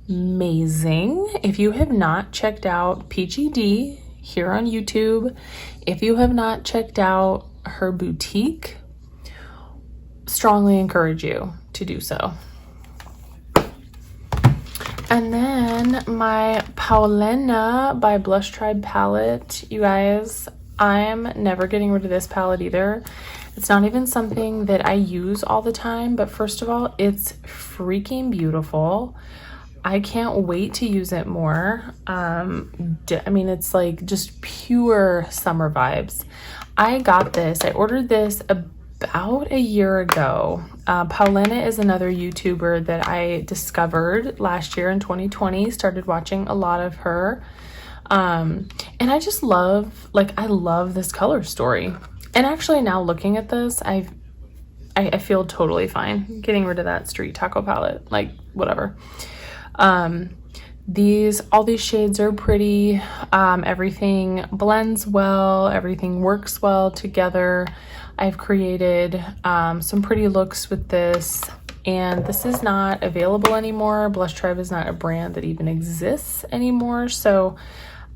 amazing. If you have not checked out Peachy D here on YouTube, if you have not checked out her boutique, strongly encourage you to do so. And then my Pawlena by Blush Tribe palette. You guys, I'm never getting rid of this palette either. It's not even something that I use all the time, but first of all, it's freaking beautiful. I can't wait to use it more. I mean, it's like just pure summer vibes. I got this, I ordered this about a year ago. Pawlena is another YouTuber that I discovered last year in 2020, started watching a lot of her. And I just love, like, I love this color story. And actually now looking at this, I feel totally fine getting rid of that Street Taco palette, like whatever. All these shades are pretty. Everything blends well, everything works well together. I've created some pretty looks with this, and this is not available anymore. Blush Tribe is not a brand that even exists anymore, so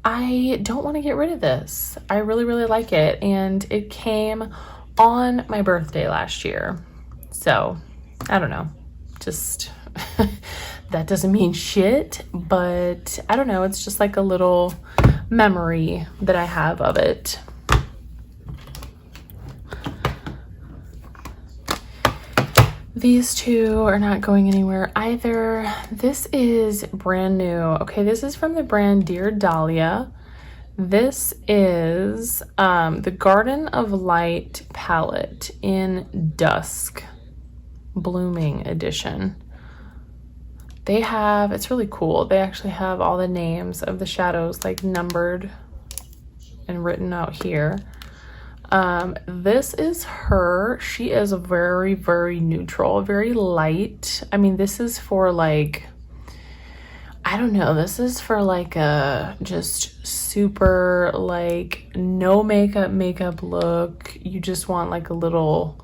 I don't want to get rid of this. I really, really like it, and it came on my birthday last year. So, I don't know, just that doesn't mean shit, but I don't know, it's just like a little memory that I have of it. These two are not going anywhere either. This is brand new. Okay, this is from the brand Dear Dahlia. This is the Garden of Light palette in Dusk Blooming edition. They have, it's really cool. They actually have all the names of the shadows like numbered and written out here. This is her. She is very, very neutral, very light. I mean, this is for like, I don't know, this is for like a just super like no makeup look. You just want like a little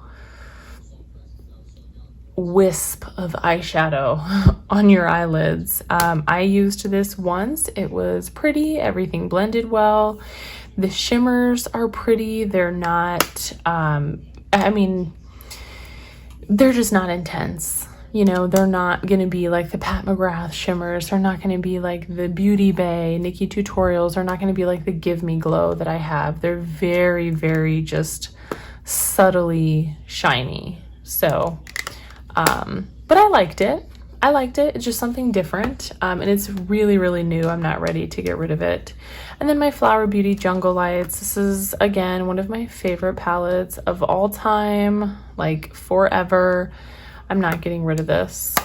wisp of eyeshadow on your eyelids. I used this once. It was pretty. Everything blended well. The shimmers are pretty. They're not, I mean, they're just not intense. You know, they're not going to be like the Pat McGrath shimmers. They're not going to be like the Beauty Bay, Nikkie Tutorials. They're not going to be like the Give Me Glow that I have. They're very, very just subtly shiny. So, but I liked it. I liked it. It's just something different. And it's really, really new. I'm not ready to get rid of it. And then my Flower Beauty Jungle Lights. This is, again, one of my favorite palettes of all time, like forever. I'm not getting rid of this.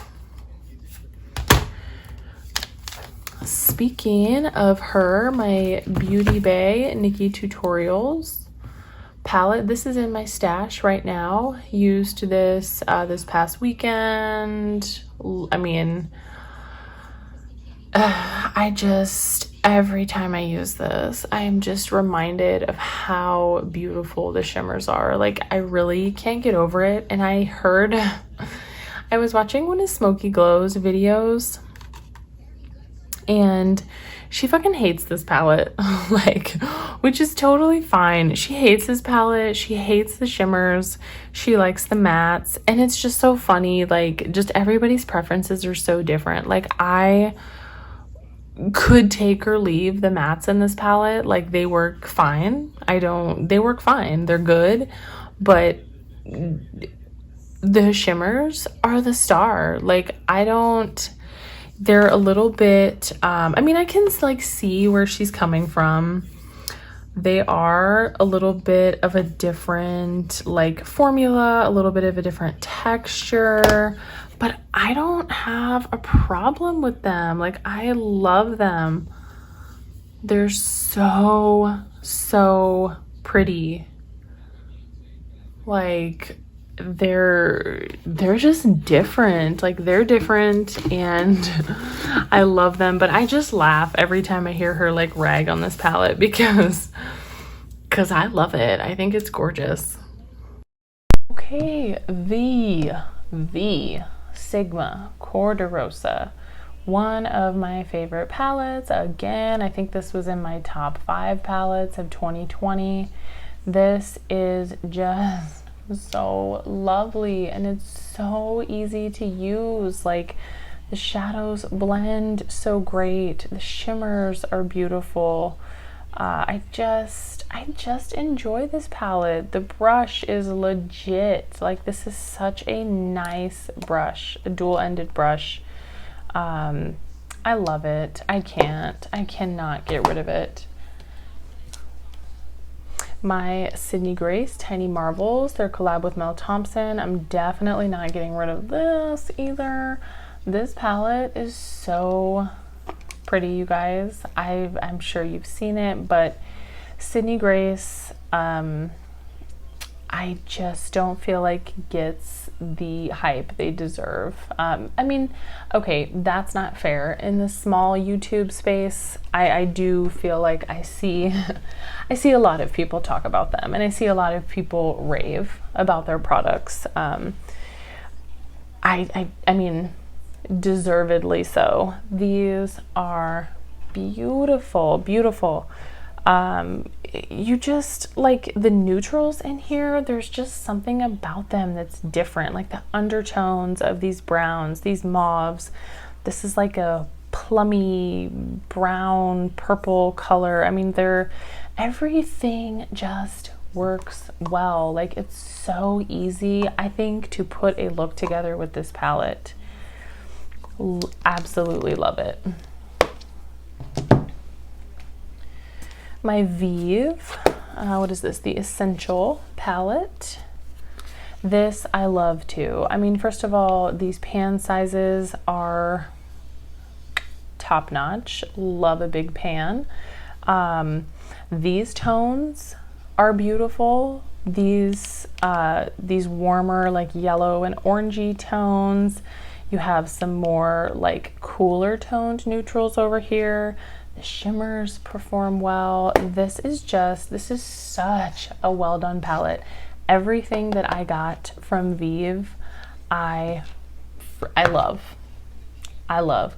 Speaking of her, my Beauty Bay Nikkie Tutorials palette. This is in my stash right now. Used this this past weekend. I mean, I just, every time I use this, I'm just reminded of how beautiful the shimmers are. Like, I really can't get over it. And I heard, I was watching one of Smoky Glow's videos, and she fucking hates this palette, like, which is totally fine. She hates this palette. She hates the shimmers. She likes the mattes. And it's just so funny. Like, just everybody's preferences are so different. Like, I could take or leave the mattes in this palette. Like, they work fine. They work fine. They're good. But the shimmers are the star. Like, they're a little bit, I mean, I can like see where she's coming from. They are a little bit of a different like formula, a little bit of a different texture, but I don't have a problem with them. Like, I love them. They're so, so pretty. Like, they're just different. Like, they're different, and I love them. But I just laugh every time I hear her like rag on this palette because I love it. I think it's gorgeous. Okay, the Sigma Corderosa One of my favorite palettes. Again, I think this was in my top 5 palettes of 2020. This is just so lovely and it's so easy to use. Like, the shadows blend so great. The shimmers are beautiful. I just enjoy this palette. The brush is legit. Like, this is such a nice brush, a dual-ended brush. I love it. I cannot get rid of it. My Sydney Grace Tiny Marvels, their collab with Mel Thompson. I'm definitely not getting rid of this either. This palette is so pretty, you guys. I'm sure you've seen it, but Sydney Grace, I just don't feel like gets the hype they deserve. I mean, okay, that's not fair. In the small YouTube space, I do feel like I see a lot of people talk about them, and I see a lot of people rave about their products. I mean, deservedly so. These are beautiful, beautiful. You just like the neutrals in here, there's just something about them that's different, like the undertones of these browns, these mauves. This is like a plummy brown purple color. I mean, everything just works well. Like, it's so easy, I think, to put a look together with this palette. Absolutely love it. My Vive, what is this? The Essential palette. This I love too. I mean, first of all, these pan sizes are top notch. Love a big pan. These tones are beautiful. These warmer, like yellow and orangey tones. You have some more like cooler toned neutrals over here. The shimmers perform well. This is such a well done palette. Everything that I got from Vive, I love.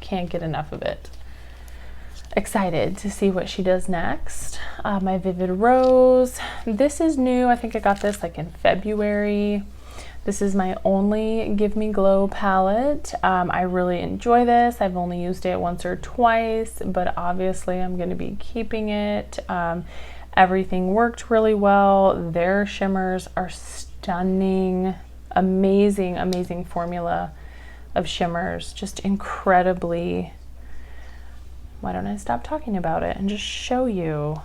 Can't get enough of it. Excited to see what she does next. My Vivid Rose. This is new. I think I got this like in February. This is my only Give Me Glow palette. I really enjoy this. I've only used it once or twice, but obviously I'm going to be keeping it. Everything worked really well. Their shimmers are stunning. Amazing, amazing formula of shimmers. Just incredibly... Why don't I stop talking about it and just show you?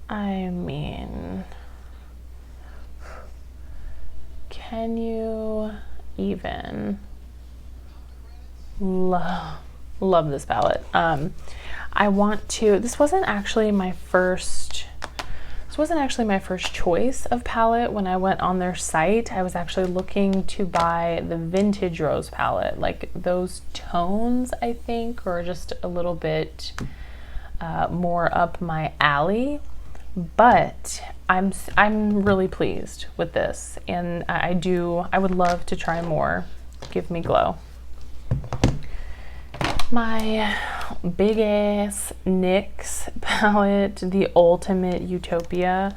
I mean, can you even love this palette? This wasn't actually my first choice of palette when I went on their site. I was actually looking to buy the Vintage Rose palette. Like, those tones, I think, are just a little bit more up my alley. But I'm really pleased with this, and I would love to try more Give Me Glow. My big ass NYX palette, the Ultimate Utopia.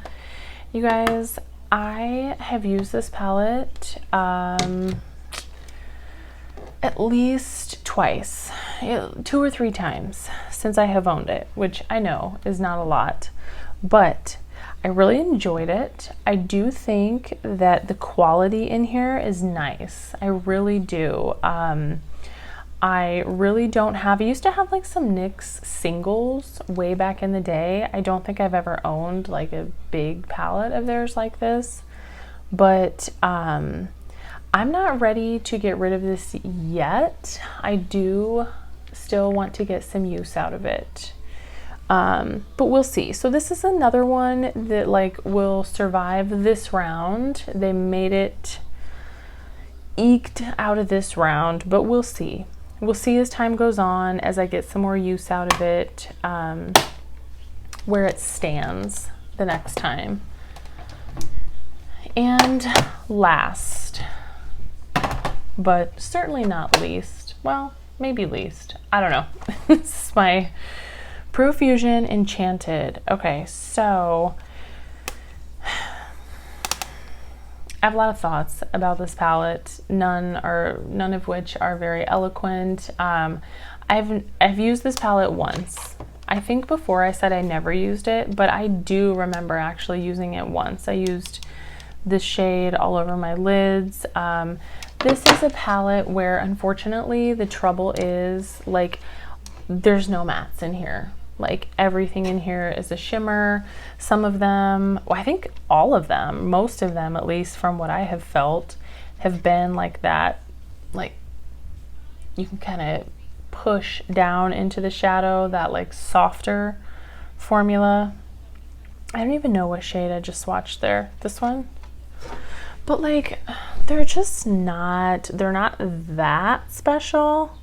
You guys, I have used this palette at least twice, 2 or 3 times since I have owned it, which I know is not a lot, but I really enjoyed it. I do think that the quality in here is nice. I really do. I really don't have, I used to have like some NYX singles way back in the day. I don't think I've ever owned like a big palette of theirs like this, but I'm not ready to get rid of this yet. I do still want to get some use out of it. But we'll see. So this is another one that like will survive this round. They made it eked out of this round, but we'll see. We'll see as time goes on, as I get some more use out of it, where it stands the next time. And last, but certainly not least, well, maybe least, I don't know. This is my Profusion Enchanted. Okay, so I have a lot of thoughts about this palette, none of which are very eloquent. I've used this palette once. I think before I said I never used it, but I do remember actually using it once. I used this shade all over my lids. This is a palette where unfortunately the trouble is like there's no mattes in here. Like everything in here is a shimmer. Some of them, well, I think all of them, most of them at least from what I have felt, have been like that, like you can kind of push down into the shadow, that like softer formula. I don't even know what shade I just swatched there. This one? But like, they're just not, they're not that special.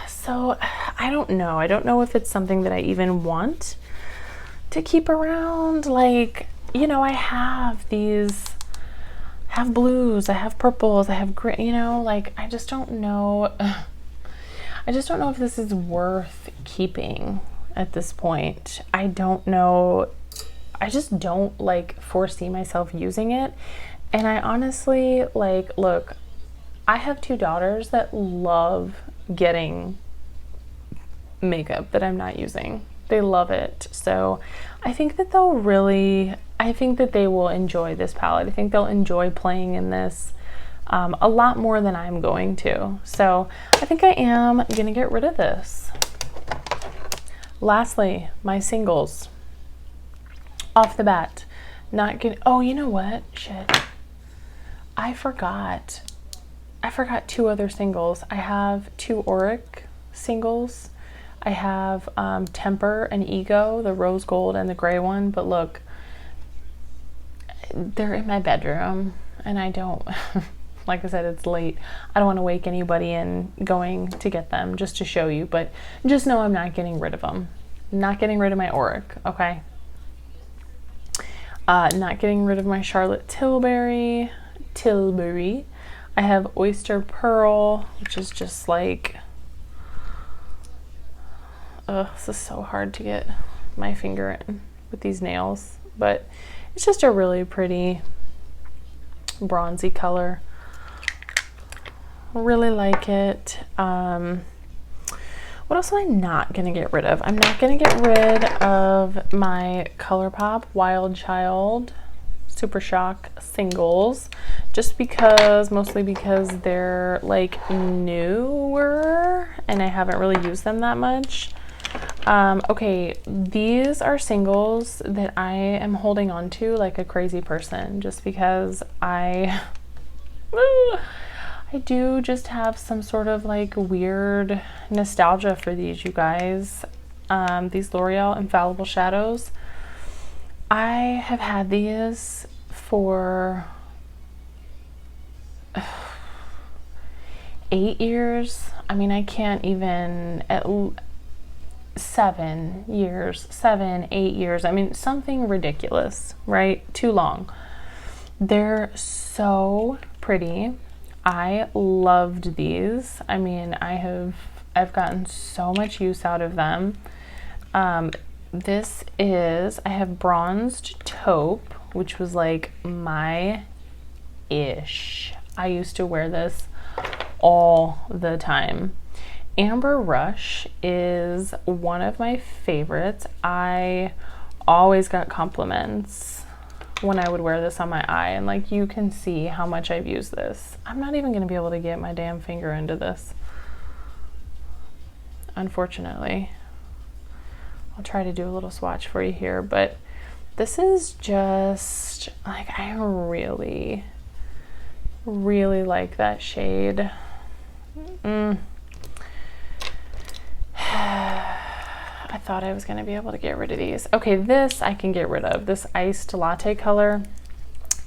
So I don't know. I don't know if it's something that I even want to keep around. Like, you know, I have these, I have blues, I have purples, I have gray, you know, like I just don't know. I just don't know if this is worth keeping at this point. I don't know. I just don't like foresee myself using it. And I honestly, like, look, I have 2 daughters that love getting makeup that I'm not using. They love it. So I think that they'll really, I think that they will enjoy this palette. I think they'll enjoy playing in this a lot more than I'm going to. So I think I am gonna get rid of this. Lastly, my singles. Off the bat, not gonna, oh, you know what? Shit. I forgot 2 other singles. I have 2 Auric singles. I have Temper and Ego, the rose gold and the gray one, but look, they're in my bedroom and I don't, like I said, it's late. I don't want to wake anybody in going to get them just to show you, but just know I'm not getting rid of them. Not getting rid of my Auric, okay? Not getting rid of my Charlotte Tilbury. I have Oyster Pearl, which is just like, this is so hard to get my finger in with these nails, but it's just a really pretty bronzy color. Really like it. What else am I not gonna get rid of? I'm not gonna get rid of my Colourpop Wild Child Super Shock singles, just because, mostly because they're like newer and I haven't really used them that much. Okay, these are singles that I am holding on to like a crazy person, just because I do just have some sort of like weird nostalgia for these, you guys. These L'Oreal Infallible Shadows. I have had these for 8 years. I mean, I can't even, 7 years, 7, 8 years. I mean, something ridiculous, right? Too long. They're so pretty. I loved these. I mean, I've gotten so much use out of them. This is, I have Bronzed Taupe, which was like my ish. I used to wear this all the time. Amber Rush is one of my favorites. I always got compliments when I would wear this on my eye, and like you can see how much I've used this. I'm not even gonna be able to get my damn finger into this, unfortunately. I'll try to do a little swatch for you here, but this is just like, I really, really like that shade. I thought I was going to be able to get rid of these. Okay, this I can get rid of. This iced latte color,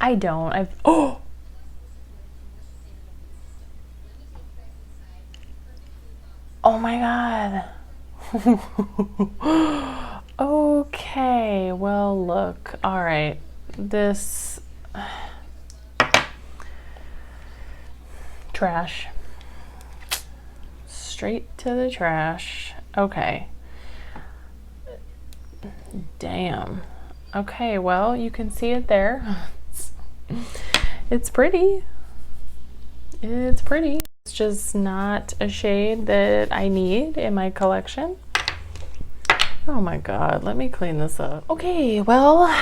I don't. Oh my god. Okay, well, look, all right, this trash, straight to the trash. Okay, damn. Okay, well, you can see it there. It's pretty. It's pretty. It's just not a shade that I need in my collection. Oh my god, let me clean this up. Okay, well,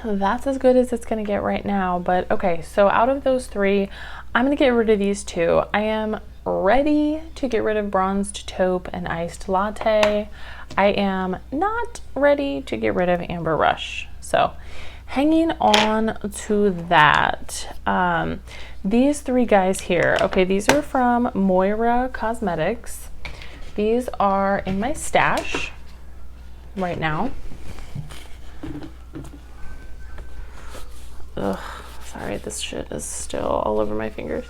that's as good as it's gonna get right now. But okay, so out of those three, I'm gonna get rid of these two. I am ready to get rid of Bronzed Taupe and Iced Latte. I am not ready to get rid of Amber Rush. So hanging on to that. These three guys here, okay, these are from Moira Cosmetics. These are in my stash right now. Ugh, sorry, this shit is still all over my fingers.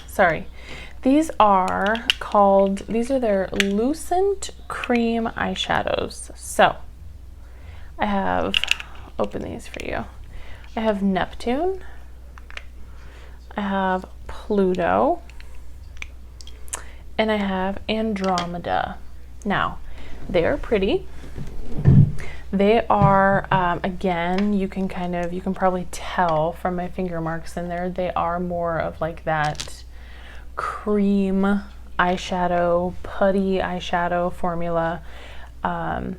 Sorry. These are called, these are their Lucent Cream Eyeshadows. So, I have, open these for you. I have Neptune. I have Pluto. And I have Andromeda. Now, they are pretty. They are, again, you can probably tell from my finger marks in there, they are more of like that cream eyeshadow, putty eyeshadow formula. I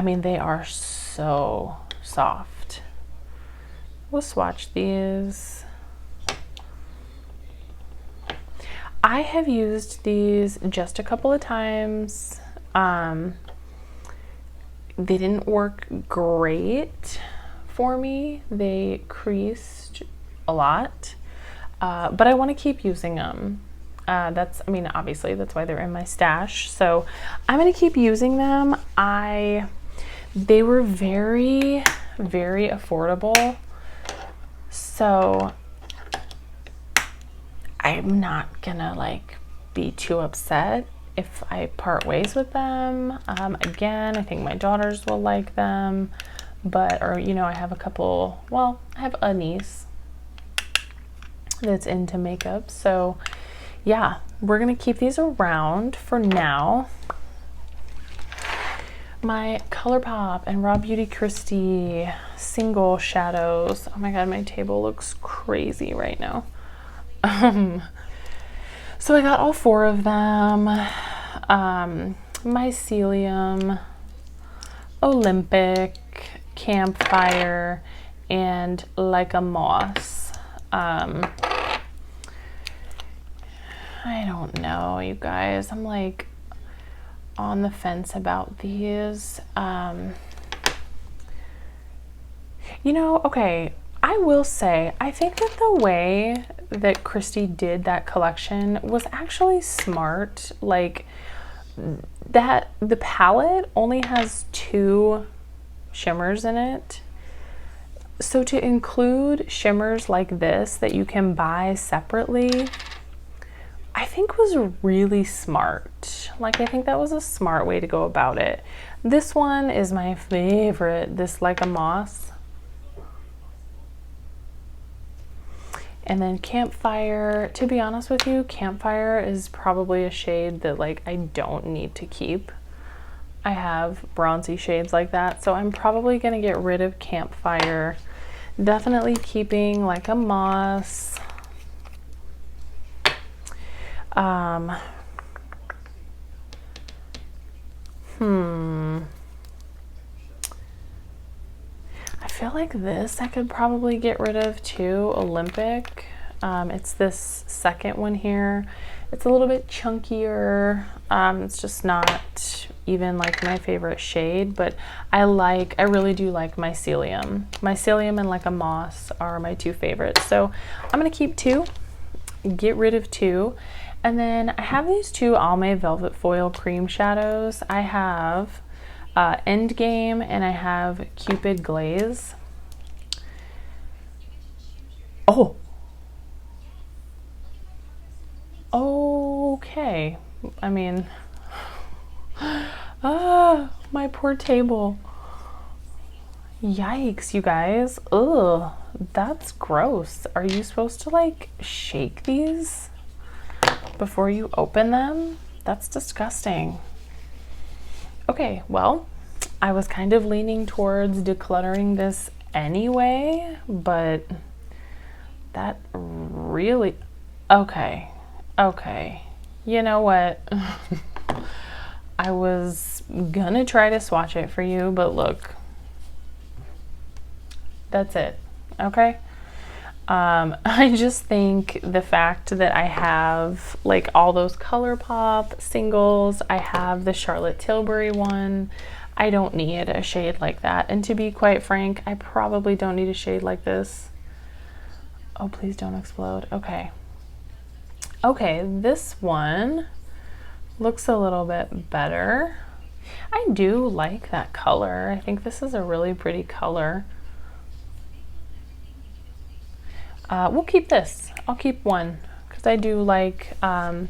mean, they are so soft. We'll swatch these. I have used these just a couple of times. They didn't work great for me. They creased a lot, but I want to keep using them. I mean, obviously that's why they're in my stash. So I'm going to keep using them. They were very, very affordable. So I'm not gonna like be too upset if I part ways with them. Again, I think my daughters will like them, or you know, I have a couple, well, I have a niece that's into makeup. So yeah, we're gonna keep these around for now. My Colourpop and Raw Beauty Christie single shadows. Oh my god, my table looks crazy right now. So I got all four of them. Mycelium, Olympic, Campfire, and Like a Moss. I don't know, you guys. I'm like on the fence about these. You know, okay, I will say, I think that the way that Christie did that collection was actually smart. Like, that the palette only has 2 shimmers in it. So to include shimmers like this that you can buy separately, I think was really smart. Like, I think that was a smart way to go about it. This one is my favorite, this Like a Moss. And then Campfire, to be honest with you, Campfire is probably a shade that like I don't need to keep. I have bronzy shades like that, so I'm probably gonna get rid of Campfire. Definitely keeping Like a Moss. I feel like this I could probably get rid of too, Olympic. It's this second one here. It's a little bit chunkier. It's just not even like my favorite shade, but I really do like Mycelium. Mycelium and Like a Moss are my 2 favorites. So I'm gonna keep 2, get rid of 2. And then I have these 2 Almay Velvet Foil Cream Shadows. I have Endgame and I have Cupid Glaze. Oh, okay. I mean, My poor table. Yikes, you guys. Ugh, that's gross. Are you supposed to like shake these before you open them? That's disgusting. Okay, well, I was kind of leaning towards decluttering this anyway, but that really, okay. You know what? I was gonna try to swatch it for you, but look, that's it, okay? I just think the fact that I have like all those Colourpop singles, I have the Charlotte Tilbury one, I don't need a shade like that. And to be quite frank, I probably don't need a shade like this. Oh, please don't explode. Okay. Okay, this one looks a little bit better. I do like that color. I think this is a really pretty color. We'll keep this. I'll keep one because I do like, I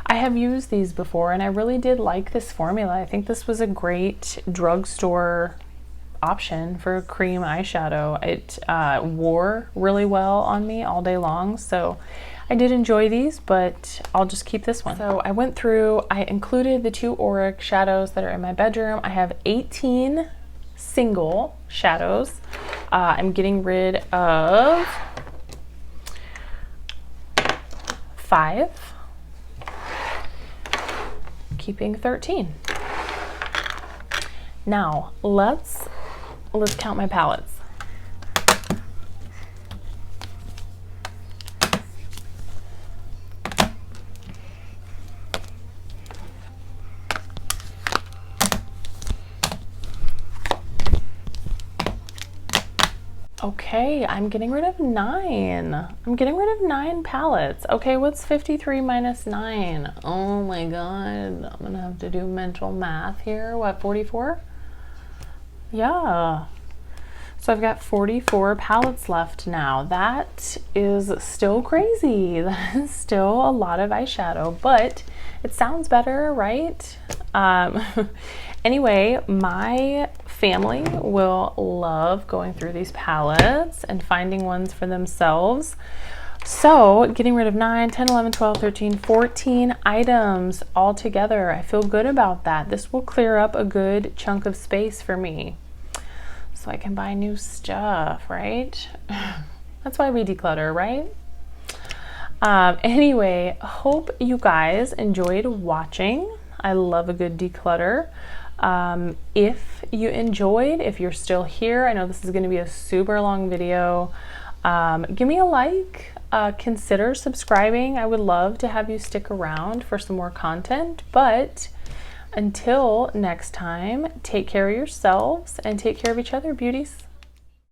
have used these before and I really did like this formula. I think this was a great drugstore option for a cream eyeshadow. It wore really well on me all day long, so I did enjoy these, but I'll just keep this one. So I went through, I included the 2 Auric shadows that are in my bedroom. I have 18 single shadows. I'm getting rid of 5, keeping 13. Now let's count my palettes. Okay, I'm getting rid of 9. I'm getting rid of 9 palettes. Okay, what's 53 minus 9? Oh my god, I'm gonna have to do mental math here. What, 44? Yeah. So I've got 44 palettes left now. That is still crazy. That is still a lot of eyeshadow, but it sounds better, right? Anyway, my family will love going through these palettes and finding ones for themselves. So getting rid of 9, 10, 11, 12, 13, 14 items all together. I feel good about that. This will clear up a good chunk of space for me, so I can buy new stuff, right? That's why we declutter, right? Anyway, hope you guys enjoyed watching. I love a good declutter. If you enjoyed, if you're still here, I know this is going to be a super long video. Give me a like, consider subscribing. I would love to have you stick around for some more content, but until next time, take care of yourselves and take care of each other, beauties.